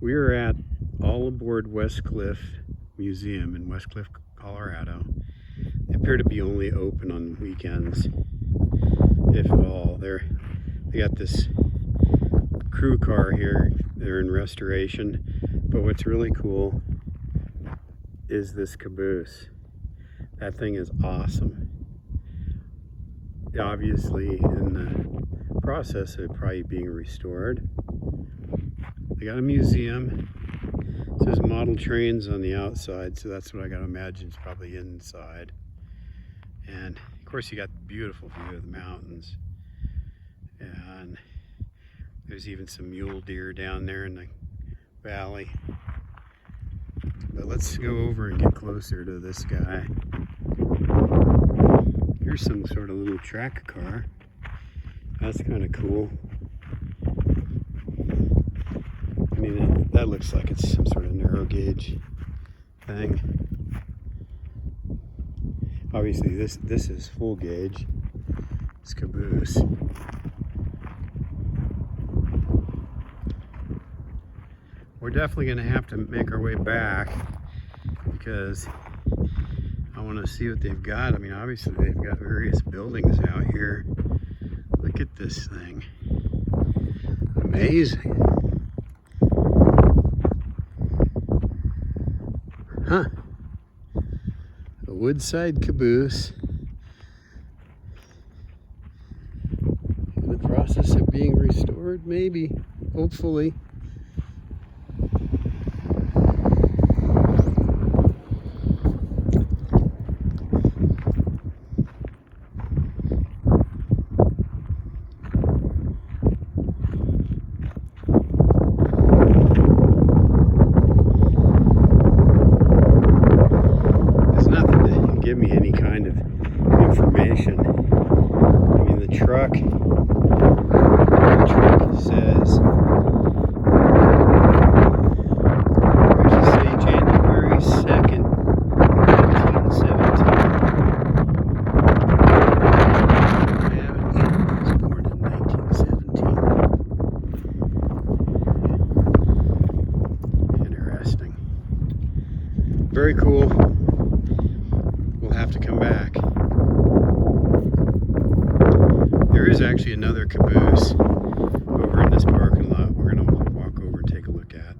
We are at Aboard Westcliffe Museum in Westcliffe, Colorado. They appear to be only open on weekends, if at all. They got this crew car here. They're in restoration. But what's really cool is this caboose. That thing is awesome. Obviously, in the process of probably being restored. They got a museum. It says model trains on the outside, so that's what I gotta imagine is probably inside. And of course you got the beautiful view of the mountains. And there's even some mule deer down there in the valley. But let's go over and get closer to this guy. Here's some sort of little track car. That's kind of cool. I mean, that looks like it's some sort of narrow gauge thing. Obviously, this is full gauge. It's caboose. We're definitely going to have to make our way back because I want to see what they've got. I mean, obviously they've got various buildings out here. Look at this thing. Amazing. Huh. A woodside caboose in the process of being restored, maybe, hopefully. Give me any kind of information. I mean, the truck says, where's it say, January 2nd, 1917. Yeah, it was born in 1917. Interesting. Very cool. Have to come back. There is actually another caboose over in this parking lot we're going to walk over and take a look at.